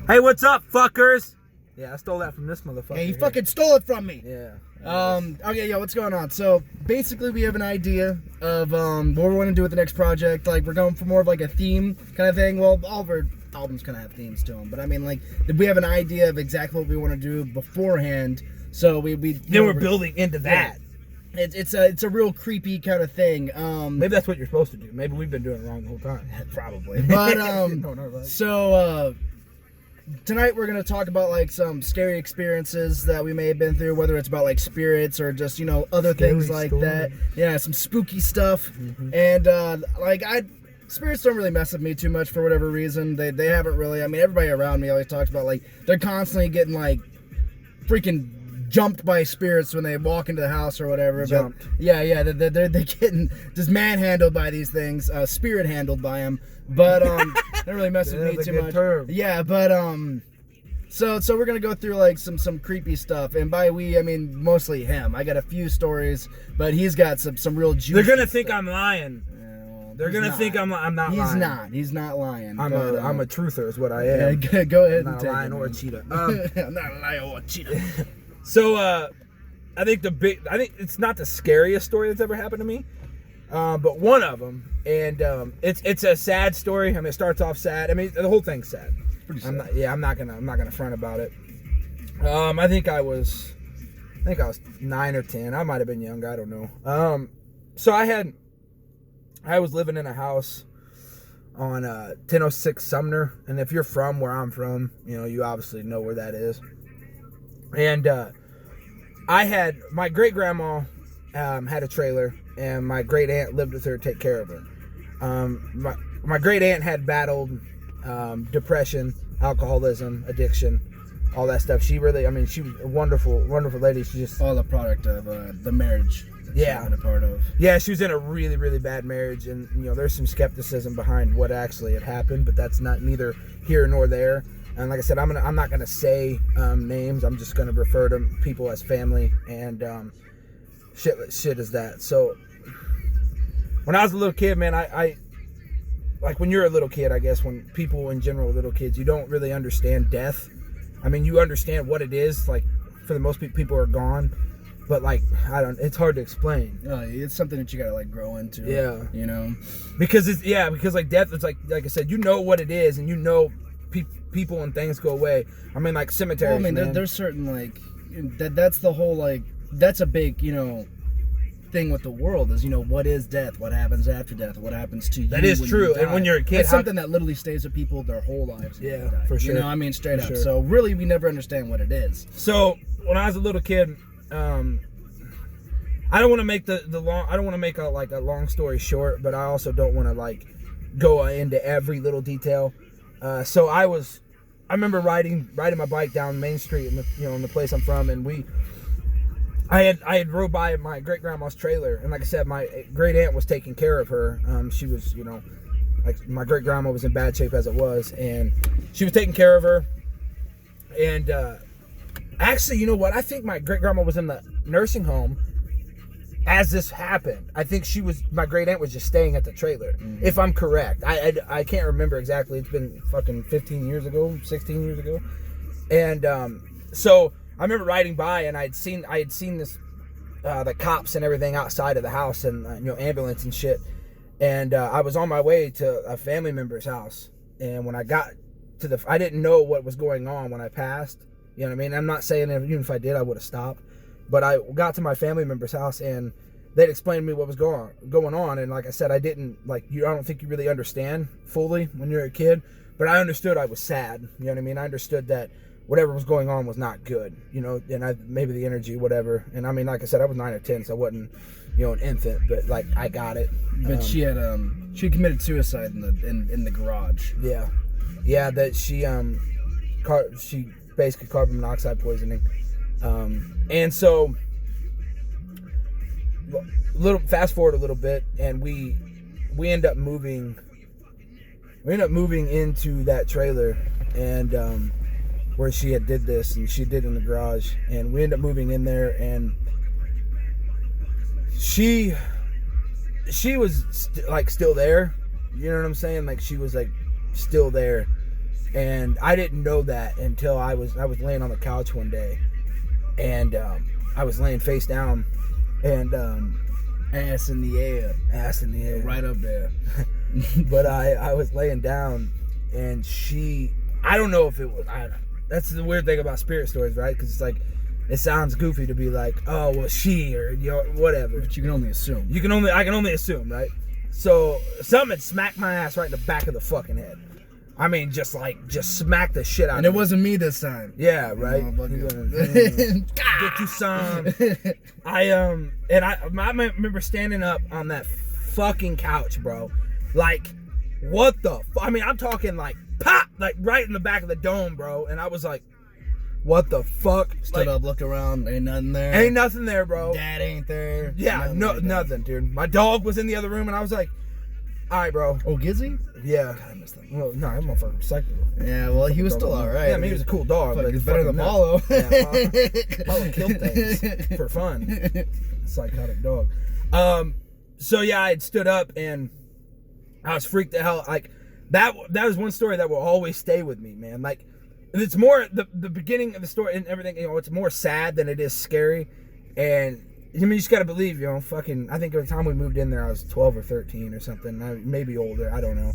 Hey, what's up, fuckers? Yeah, I stole that from this motherfucker. Yeah, you fucking stole it from me. Yeah. Okay, yeah, what's going on? So, basically, we have an idea of what we want to do with the next project. Like, we're going for more of like a theme kind of thing. Well, all of our albums kind of have themes to them. But, I mean, like, we have an idea of exactly what we want to do beforehand. So, we're building into that. It's a real creepy kind of thing. Maybe that's what you're supposed to do. Maybe we've been doing it wrong the whole time. Probably. But, so, tonight we're going to talk about like some scary experiences that we may have been through, whether it's about like spirits or just, you know, other things like that. Yeah, some spooky stuff. Mm-hmm. And spirits don't really mess with me too much for whatever reason. They haven't really. I mean, everybody around me always talks about like they're constantly getting like freaking jumped by spirits when they walk into the house or whatever. Jumped. But yeah, they're getting just manhandled by these things, spirit handled by them. But they don't really mess with me too much. Term. Yeah, but so we're gonna go through like some creepy stuff, and by we I mean mostly him. I got a few stories, but he's got some real juicy. They're gonna stuff. think I'm lying. They're gonna think I'm not lying. He's not lying. I'm a truther, is what I am. Yeah, go ahead. I'm and not a lion or a cheetah. I'm not a lion or a cheetah. So I think it's not the scariest story that's ever happened to me, but one of them, and it's a sad story. I mean, it starts off sad. I mean, the whole thing's sad. Pretty sad. I'm not gonna front about it. I think I was 9 or 10. I might have been young. I don't know. So I was living in a house on 1006 Sumner, and if you're from where I'm from, you know, you obviously know where that is. And I had my great grandma had a trailer, and my great aunt lived with her to take care of her. My great aunt had battled depression, alcoholism, addiction, all that stuff. She was a wonderful lady. She just all the product of the marriage. Yeah, she's been a part of. Yeah, she was in a really, really bad marriage, and you know, there's some skepticism behind what actually had happened, but that's neither here nor there. And like I said, I'm not gonna say names. I'm just gonna refer to people as family and shit as that. So when I was a little kid, man, I like when you're a little kid, I guess when people in general are little kids, you don't really understand death. I mean, you understand what it is. Like for the most people are gone, but like it's hard to explain. It's something that you gotta like grow into. Yeah, you know, because like death, it's like I said, you know what it is, and you know. People and things go away. I mean, like cemeteries. Well, I mean, there's certain like that's the whole like that's a big thing with the world is what is death, what happens after death, what happens to you. That is true. And when you're a kid, it's something that literally stays with people their whole lives. Yeah, for sure. I mean, straight up. Sure. So really, we never understand what it is. So when I was a little kid, I don't want to make I don't want to make a long story short, but I also don't want to like go into every little detail. So I remember riding my bike down Main Street in the place I'm from, and I had rode by my great grandma's trailer, and like I said, my great aunt was taking care of her. She was, like my great grandma was in bad shape as it was, and she was taking care of her. And actually, you know what? I think my great grandma was in the nursing home as this happened. I think my great aunt was just staying at the trailer, if I'm correct. I can't remember exactly. It's been fucking 15 years ago, 16 years ago. And so I remember riding by, and I had seen this, the cops and everything outside of the house, and ambulance and shit. And I was on my way to a family member's house, and when I got to I didn't know what was going on when I passed. You know what I mean? I'm not saying that even if I did, I would have stopped. But I got to my family member's house, and they'd explain to me what was going on. And like I said, I don't think you really understand fully when you're a kid, but I understood I was sad. You know what I mean? I understood that whatever was going on was not good, and maybe the energy, whatever. And I mean, like I said, I was 9 or 10, so I wasn't, an infant, but like I got it. But she committed suicide in the garage. Yeah. Yeah. That she basically carbon monoxide poisoning. And so fast forward a little bit, and we end up moving into that trailer, and where she had did this, and she did in the garage, and we end up moving in there, and she was still there, you know what I'm saying? Like she was like still there, And I didn't know that until I was laying on the couch one day, and I was laying face down, and Ass in the air. Right up there. But I was laying down, and I don't know if it was, that's the weird thing about spirit stories, right? Because it's like, it sounds goofy to be like, oh, well, she, or, you know, whatever. But you can only assume. I can only assume, right? So something had smacked my ass right in the back of the fucking head. I mean, just smacked the shit out and of me. And it wasn't me this time. Yeah, right. Get you some. I remember standing up on that fucking couch, bro. Like, what the I mean, I'm talking like pop, like right in the back of the dome, bro. And I was like, what the fuck? Stood up, looked around, ain't nothing there. Ain't nothing there, bro. Dad ain't there. Yeah, nothing, dude. My dog was in the other room, and I was like, all right, bro. Oh, Gizzy? Yeah. God, I missed that. Well, no, that motherfucker was psycho. Yeah, well, he was still alright. Yeah, I mean, he was a cool dog, but he's better than Paulo. Yeah, Paulo killed things for fun. Psychotic dog. So yeah, I had stood up and I was freaked the hell. Like that was one story that will always stay with me, man. Like it's more the beginning of the story and everything. You know, it's more sad than it is scary. And I mean, you just gotta believe, you know, fucking. I think at the time we moved in there, I was 12 or 13 or something. Maybe older. I don't know.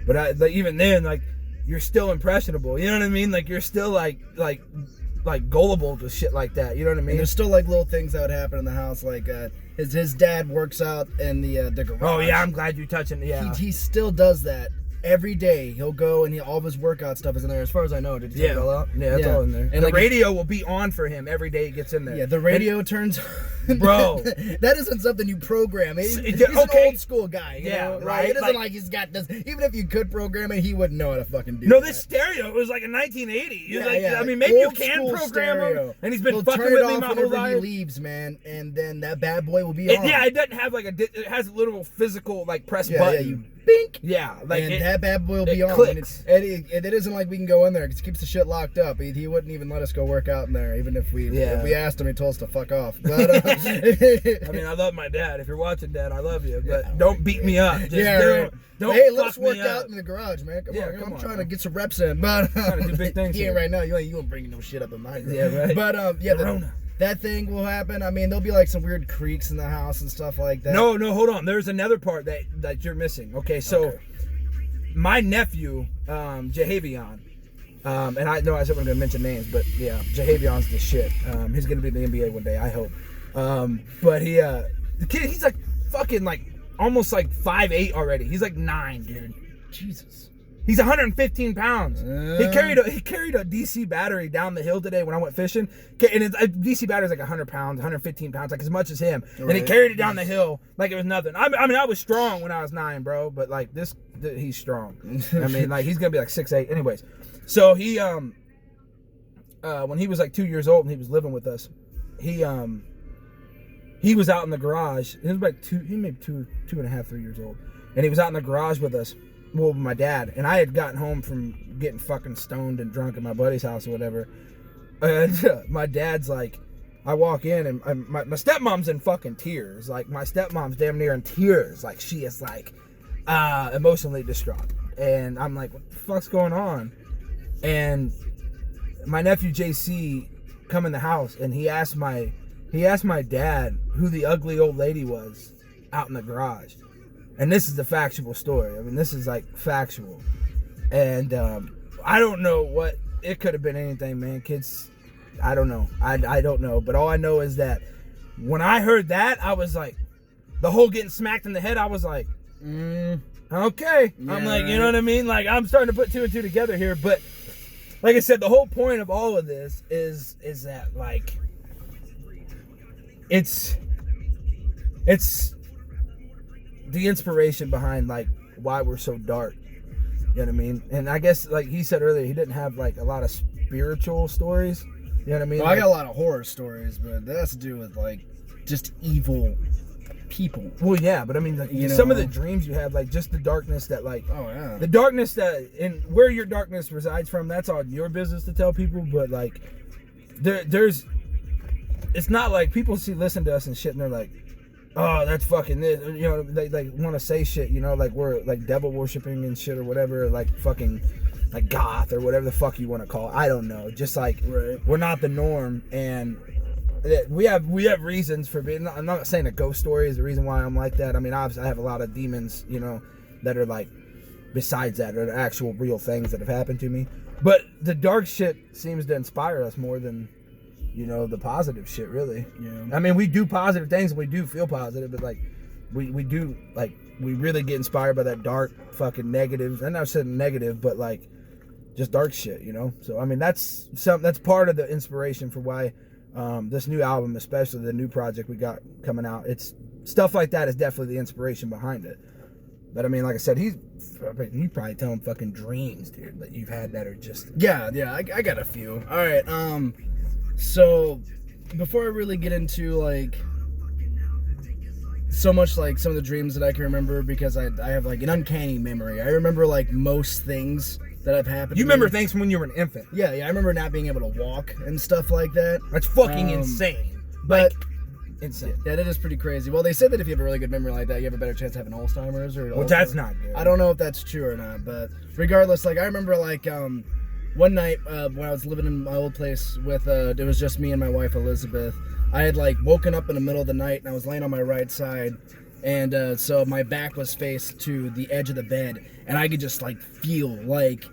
But even then, like, you're still impressionable. You know what I mean? Like, you're still like gullible to shit like that. You know what I mean? And there's still like little things that would happen in the house, like his dad works out in the garage. Oh yeah, I'm glad you're touching. Yeah, he still does that. Every day he'll go and all of his workout stuff is in there. As far as I know, did you take it all out? Yeah, it's all in there. And the radio will be on for him every day he gets in there. Yeah, the radio turns. Bro, that isn't something you program. He's an old school guy. You know? Right. It isn't like he's got this. Even if you could program it, he wouldn't know how to fucking do. No, that. this stereo was like in 1980. Yeah. I mean, maybe old you can program stereo. him. And he's been He'll fucking turn with it me off my whole whenever life. he leaves, man, and then that bad boy will be on. Yeah, it doesn't have like it has a little physical like press Yeah, button. you bink. Yeah, like and that bad boy will be on. Clicks. And it isn't like we can go in there because he keeps the shit locked up. He wouldn't even let us go work out in there, even if we asked him. He told us to fuck off. But I mean, I love my dad. If you're watching, Dad, I love you, but don't beat me up. Just don't hey, let's fuck work me out up. in the garage, man. Come on, I'm trying to man. get some reps in, but trying to do big things. He ain't right now. You ain't bringing no shit up in my room. Yeah, right. But that thing will happen. I mean, there'll be like some weird creaks in the house and stuff like that. No, hold on. There's another part that you're missing. Okay, so my nephew, Jahavion, and I know I said I'm gonna mention names, but yeah, Jahavion's the shit. He's gonna be in the NBA one day, I hope. But the kid, he's like fucking like almost like 5'8" already. He's like 9, dude. Jesus. He's 115 pounds. He carried a DC battery down the hill today when I went fishing. And a DC battery is like 100 pounds, 115 pounds, like as much as him. Right. And he carried it down the hill like it was nothing. I mean, I was strong when I was 9, bro, but like he's strong. I mean, like he's gonna be like 6'8". Anyways, so he when he was like 2 years old and he was living with us, he was out in the garage. He was like he maybe two and a half, 3 years old, and he was out in the garage with us. Well, with my dad, and I had gotten home from getting fucking stoned and drunk at my buddy's house or whatever, and my dad's like, I walk in and my stepmom's in fucking tears. Like my stepmom's damn near in tears. Like she is like emotionally distraught, and I'm like, what the fuck's going on? And my nephew JC come in the house, and he asked my dad who the ugly old lady was out in the garage. And this is the factual story. I mean, this is like factual. And I don't know what, it could have been anything, man. Kids, I don't know. I don't know. But all I know is that when I heard that, I was like, the whole getting smacked in the head, I was like, okay. Yeah, I'm like, you know what I mean? Like, I'm starting to put 2 and 2 together here. But like I said, the whole point of all of this is that, like, it's the inspiration behind like why we're so dark. You know what I mean? And I guess like he said earlier, he didn't have like a lot of spiritual stories. You know what I mean? Well, I got a lot of horror stories, but that has to do with like just evil people. Well, yeah, but I mean, like, some of the dreams you have, like just the darkness that like, the darkness that, and where your darkness resides from, that's all your business to tell people. But like, there's, it's not like people listen to us and shit, and they're like, oh, that's fucking this, you know, they like want to say shit, you know, like we're like devil worshipping and shit or whatever, like fucking like goth or whatever the fuck you want to call it. I don't know. Just like we're not the norm, and we have reasons for being. I'm not saying a ghost story is the reason why I'm like that. I mean, obviously I have a lot of demons, you know, that are like besides that are actual real things that have happened to me. But the dark shit seems to inspire us more than, you know, the positive shit, really. Yeah. I mean, we do positive things and we do feel positive, but like we do, like, we really get inspired by that dark fucking negative. And I said negative, but like just dark shit, you know. So I mean, that's part of the inspiration for why this new album, especially the new project we got coming out, it's stuff like that is definitely the inspiration behind it. But I mean, like I said, you probably tell him fucking dreams, dude, that you've had that are just yeah, I got a few. All right, so before I really get into like so much like some of the dreams that I can remember, because I have like an uncanny memory. I remember like most things that have happened. You remember things from when you were an infant? Yeah, I remember not being able to walk and stuff like that. That's fucking insane. But like, insane. Yeah, that is pretty crazy. Well, they said that if you have a really good memory like that, you have a better chance of having Alzheimer's or. Well, that's not good. I don't know if that's true or not, but regardless, like I remember like one night when I was living in my old place with it was just me and my wife Elizabeth. I had like woken up in the middle of the night and I was laying on my right side, and so my back was faced to the edge of the bed, and I could just like feel like,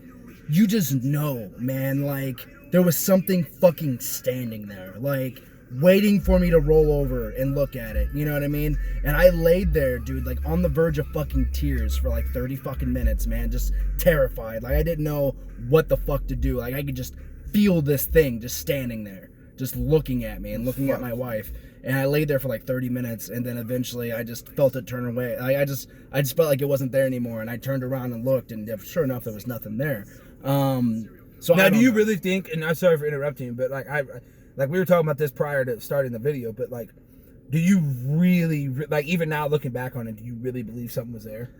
you just know, man, like there was something fucking standing there, like waiting for me to roll over and look at it, you know what I mean? And I laid there, dude, like on the verge of fucking tears for like 30 fucking minutes, man, just terrified. Like I didn't know what the fuck to do. Like I could just feel this thing just standing there, just looking at me and looking at my wife. And I laid there for like 30 minutes, and then eventually I just felt it turn away. I just felt like it wasn't there anymore, and I turned around and looked, and sure enough, there was nothing there. So now, do you really think? And I'm sorry for interrupting, but like we were talking about this prior to starting the video, but like, do you really, like, even now looking back on it, do you really believe something was there?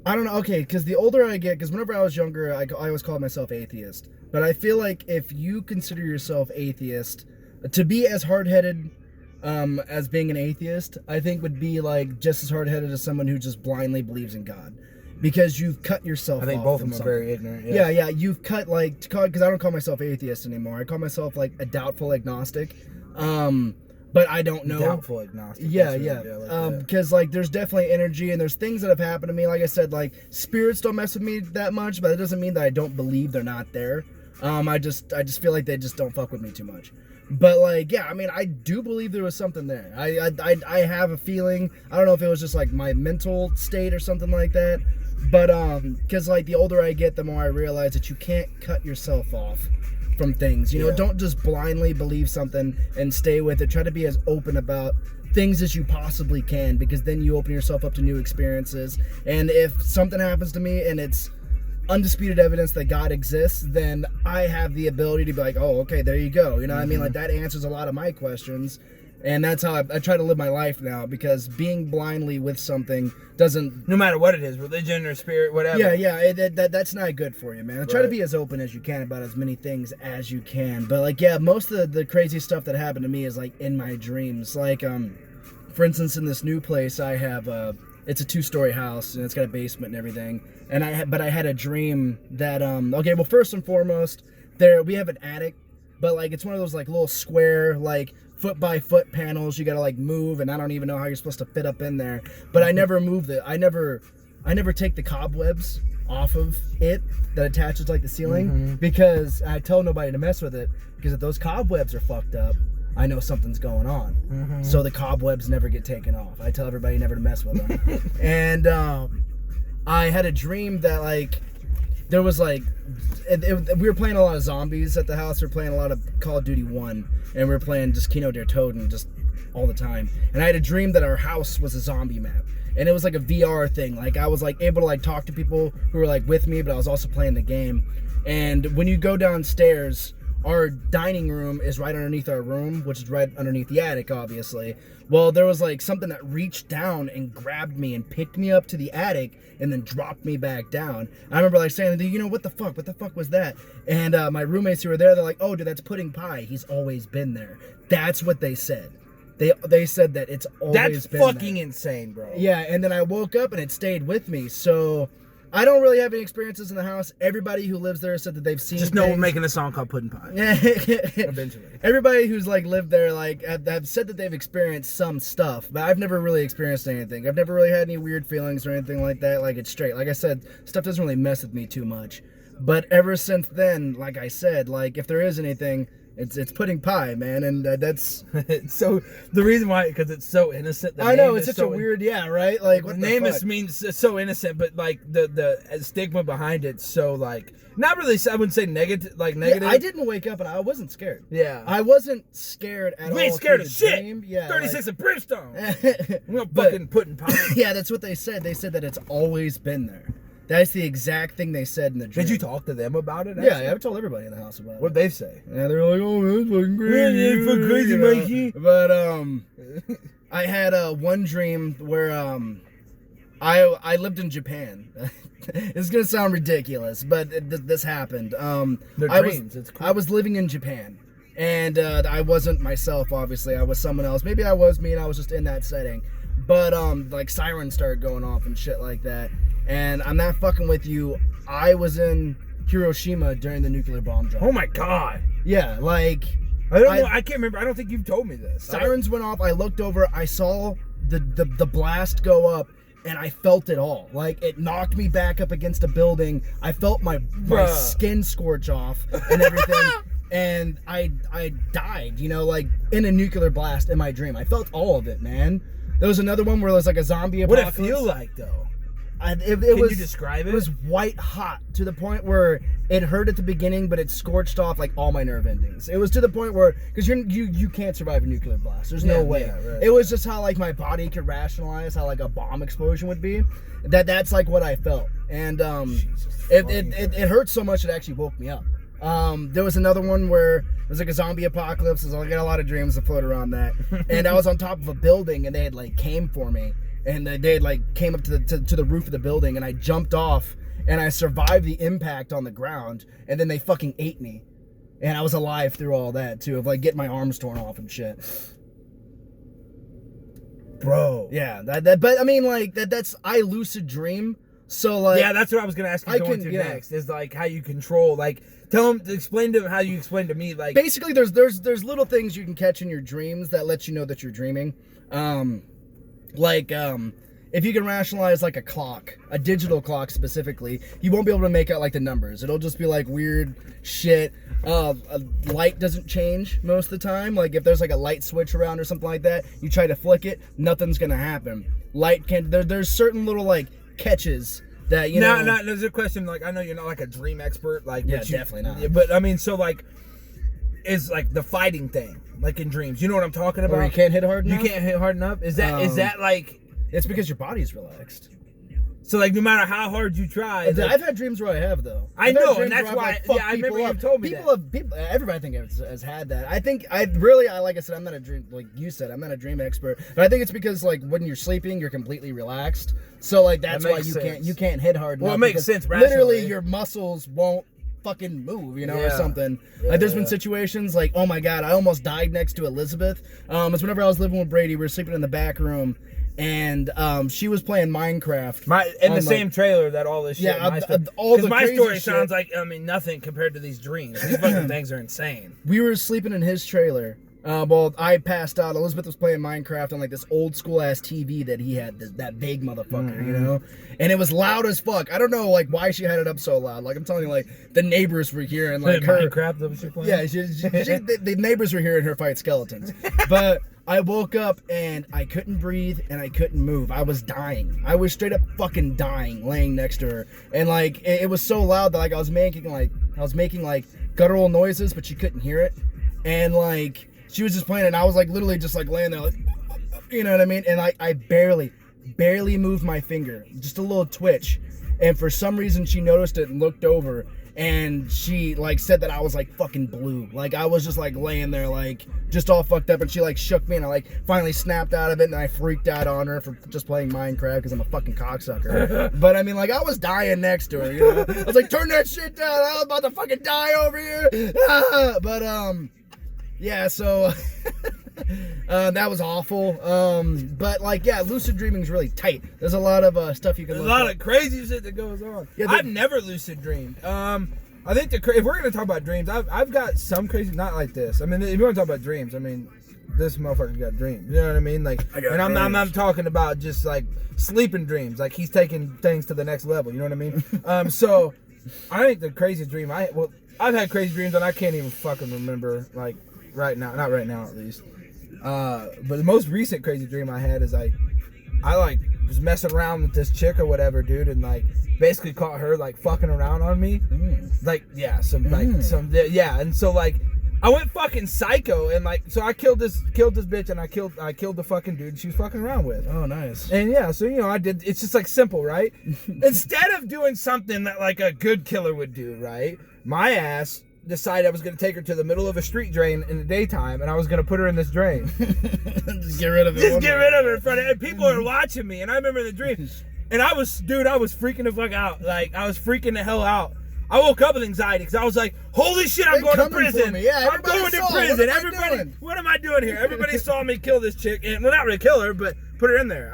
I don't know. Okay, because the older I get, because whenever I was younger, I always called myself atheist. But I feel like if you consider yourself atheist, to be as hard-headed as being an atheist, I think would be like just as hard-headed as someone who just blindly believes in God. Because you've cut yourself off. I think both of them are very ignorant. Yeah. Yeah, you've cut, like, because I don't call myself atheist anymore. I call myself, like, a doubtful agnostic. But I don't know. Doubtful agnostic. Yeah. Because, like, there's definitely energy, and there's things that have happened to me. Like I said, like, spirits don't mess with me that much, but it doesn't mean that I don't believe they're not there. I just feel like they just don't fuck with me too much. But like, yeah, I mean, I do believe there was something there. I have a feeling. I don't know if it was just like my mental state or something like that. But because like the older I get, the more I realize that you can't cut yourself off from things. You know, don't just blindly believe something and stay with it. Try to be as open about things as you possibly can, because then you open yourself up to new experiences. And if something happens to me and it's undisputed evidence that God exists, then I have the ability to be like, oh, okay, there you go. You know what I mean? Like, that answers a lot of my questions. And that's how I try to live my life now, because being blindly with something doesn't... No matter what it is, religion or spirit, whatever. That's not good for you, man. Right. Try to be as open as you can about as many things as you can. But, like, yeah, most of the crazy stuff that happened to me is, like, in my dreams. Like, for instance, in this new place, I have... it's a 2-story house, and it's got a basement and everything. And I had a dream that... okay, well, first and foremost, we have an attic, but, like, it's one of those, like, little square, like... foot-by-foot panels you gotta like move, and I don't even know how you're supposed to fit up in there. But I never moved it. I never take the cobwebs off of it that attaches like the ceiling, because I tell nobody to mess with it, because if those cobwebs are fucked up, I know something's going on. So the cobwebs never get taken off. I tell everybody never to mess with them. And I had a dream that like there was like we were playing a lot of zombies at the house. We were playing a lot of Call of Duty 1, and we were playing just Kino der Toten just all the time. And I had a dream that our house was a zombie map, and it was like a VR thing. Like I was like able to like talk to people who were like with me, but I was also playing the game. And when you go downstairs, our dining room is right underneath our room, which is right underneath the attic, obviously. Well, there was like something that reached down and grabbed me and picked me up to the attic and then dropped me back down. I remember like saying, you know, what the fuck was that? And my roommates who were there, they're like, oh, dude, that's Pudding Pie. He's always been there. That's what they said. They said that it's always been there. That's fucking insane, bro. Yeah, and then I woke up and it stayed with me. So I don't really have any experiences in the house. Everybody who lives there said that they've seen. Just know we're making a song called Puddin' Pie. Eventually. Everybody who's like lived there like have said that they've experienced some stuff, but I've never really experienced anything. I've never really had any weird feelings or anything like that. Like it's straight. Like I said, stuff doesn't really mess with me too much. But ever since then, like I said, like if there is anything, it's pudding pie, man, and that's so the reason why, because it's so innocent. I know it's such a weird, right? Like what the name is means it's so innocent, but like the stigma behind it's so like not really. I wouldn't say negative, like negative. Yeah, I didn't wake up and I wasn't scared. Yeah, I wasn't scared at all. You ain't scared of shit. Dream. Yeah, 36 of brimstone. We're fucking pudding pie. Yeah, that's what they said. They said that it's always been there. That's the exact thing they said in the dream. Did you talk to them about it? Yeah, I've told everybody in the house about it. What'd they say? Yeah, they're like, oh, man, it's fucking crazy. Yeah, it's fucking crazy, Mikey. But, I had one dream where, I lived in Japan. It's gonna sound ridiculous, but this happened. I was living in Japan. And I wasn't myself, obviously. I was someone else. Maybe I was me and I was just in that setting. But, like, sirens started going off and shit like that. And I'm not fucking with you. I was in Hiroshima during the nuclear bomb drop. Oh my god. Yeah, like I don't know. I can't remember. I don't think you've told me this. Sirens went off. I looked over. I saw the blast go up, and I felt it all. Like it knocked me back up against a building. I felt my skin scorch off and everything. And I died. You know, like in a nuclear blast in my dream. I felt all of it, man. There was another one where there was like a zombie apocalypse. What did it feel like though? Can you describe it? It was white hot to the point where it hurt at the beginning, but it scorched off like all my nerve endings. It was to the point where, because you can't survive a nuclear blast. There's no way. Yeah, right. It was just how like my body could rationalize how like a bomb explosion would be. That's like what I felt, and it hurt so much it actually woke me up. There was another one where it was like a zombie apocalypse. So I got a lot of dreams that float around that, and I was on top of a building, and they had like came for me. And they like came up to the roof of the building, and I jumped off, and I survived the impact on the ground, and then they fucking ate me, and I was alive through all that too, of like getting my arms torn off and shit. Bro, yeah, but I mean like that's I lucid dream, so like yeah, that's what I was gonna ask you next is like how you control like. Explain to them how you explain to me like. Basically, there's little things you can catch in your dreams that let you know that you're dreaming. If you can rationalize like a clock, a digital clock specifically, you won't be able to make out like the numbers. It'll just be like weird shit. Light doesn't change most of the time. Like if there's like a light switch around or something like that, you try to flick it, nothing's gonna happen. Light can there's certain little like catches that you know. No, there's a question like I know you're not like a dream expert, like yeah, definitely not. But I mean, so like, is like the fighting thing. Like in dreams, you know what I'm talking about? Or you can't hit hard enough? You can't hit hard enough? Is that like... It's because your body's relaxed. So like no matter how hard you try... I've had dreams where I have though. I know, and that's why... Yeah, I remember you told me that. Everybody I think has had that. I think, like I said, I'm not a dream... Like you said, I'm not a dream expert. But I think it's because like when you're sleeping, you're completely relaxed. So like that's why you can't hit hard enough. Well, it makes sense literally your muscles won't fucking move, you know, or something. Like there's been situations like, oh my god, I almost died next to Elizabeth. It's whenever I was living with Brady, we were sleeping in the back room, and she was playing Minecraft. In the same trailer that all this shit. Yeah, all the my story shit. Sounds like nothing compared to these dreams. These fucking things are insane. We were sleeping in his trailer. Well, I passed out. Elizabeth was playing Minecraft on like this old school ass TV that he had, that big motherfucker, you know? And it was loud as fuck. I don't know like why she had it up so loud. Like I'm telling you, like the neighbors were hearing like her Minecraft that was she playing. Yeah, the neighbors were hearing her fight skeletons. But I woke up and I couldn't breathe and I couldn't move. I was dying. I was straight up fucking dying, laying next to her. And like it was so loud that like I was making like guttural noises, but she couldn't hear it. And like she was just playing it, and I was like literally just like laying there like, you know what I mean? And I barely moved my finger, just a little twitch. And for some reason she noticed it and looked over, and she like said that I was like fucking blue. Like I was just like laying there like just all fucked up, and she like shook me, and I like finally snapped out of it, and I freaked out on her for just playing Minecraft because I'm a fucking cocksucker. But I mean like I was dying next to her, you know? I was like, turn that shit down, I was about to fucking die over here. But yeah, so That was awful. But like, yeah, lucid dreaming is really tight. There's a lot of stuff you can. There's a lot of crazy shit that goes on. Yeah, I've never lucid dreamed. I think if we're gonna talk about dreams, I've got some crazy, not like this. I mean, if you want to talk about dreams, I mean, this motherfucker got dreams. You know what I mean? Like, and I'm talking about just like sleeping dreams. Like he's taking things to the next level. You know what I mean? So I think the craziest dream I've had crazy dreams and I can't even fucking remember like right now, not right now at least. But the most recent crazy dream I had is I like was messing around with this chick or whatever, dude, and like basically caught her like fucking around on me. Like yeah, and so like I went fucking psycho and like so I killed this bitch and I killed the fucking dude she was fucking around with. Oh nice. And yeah, so you know I did. It's just like simple, right? Instead of doing something that like a good killer would do, right? My ass decided I was going to take her to the middle of a street drain in the daytime, and I was going to put her in this drain. Just get rid of it. Just get rid of her in front of. And people are watching me, and I remember the dream, and I was freaking the fuck out. Like I was freaking the hell out. I woke up with anxiety because I was like, "Holy shit, I'm going to prison! Yeah, I'm going to prison! Everybody, what am I doing here? Everybody saw me kill this chick, and well, not really kill her, but put her in there.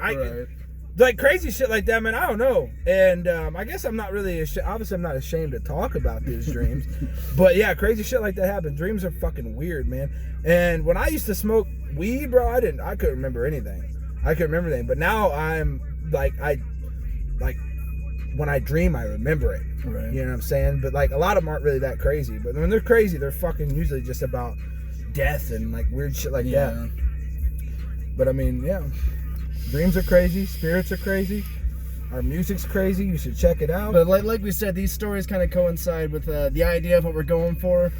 Like crazy shit like that, man. I don't know, and I guess I'm not really obviously I'm not ashamed to talk about these dreams, but yeah, crazy shit like that happens. Dreams are fucking weird, man. And when I used to smoke weed, bro, I couldn't remember anything. But now I'm like when I dream, I remember it. Right. You know what I'm saying? But like a lot of them aren't really that crazy. But when they're crazy, they're fucking usually just about death and like weird shit like that. But I mean, yeah. Dreams are crazy, spirits are crazy, our music's crazy, you should check it out. But like we said, these stories kind of coincide with the idea of what we're going for.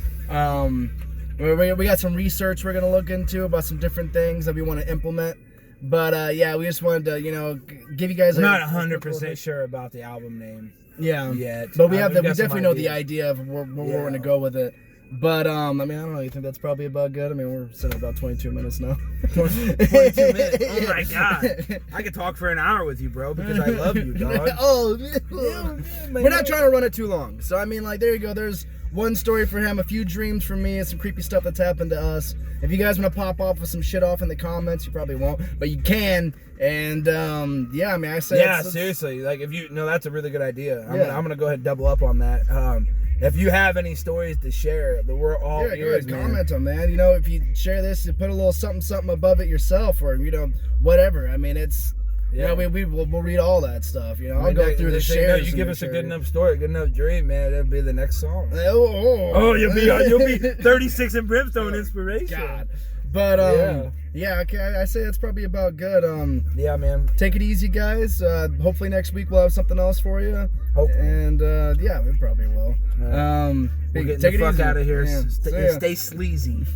We got some research we're going to look into about some different things that we want to implement. But yeah, we just wanted to, give you guys I'm not 100% sure about the album name. Yeah. Yet. But we definitely know the idea of where we're going to go with it. But, I mean, I don't know. You think that's probably about good? I mean, we're sitting about 22 minutes now. 22 minutes? Oh, my God. I could talk for an hour with you, bro, because I love you, dog. We're not trying to run it too long. So, I mean, like, there you go. There's one story for him, a few dreams for me, and some creepy stuff that's happened to us. If you guys want to pop off with some shit off in the comments, you probably won't, but you can. And, yeah, I mean, I say seriously. Like, that's a really good idea. I'm gonna go ahead and double up on that. If you have any stories to share, we're all ears, man. Comment them, man. If you share this, you put a little something above it yourself, or whatever. I mean, it's we'll read all that stuff. I'll go through the shares. You give us a good enough story, a good enough dream, man. That'll be the next song. You'll be 36 and Brimstone inspiration. God. But okay, I say that's probably about good. Yeah, man. Take it easy, guys. Hopefully next week we'll have something else for you. Hopefully. And yeah, we probably will. We'll get the fuck out of here. Yeah. Stay sleazy.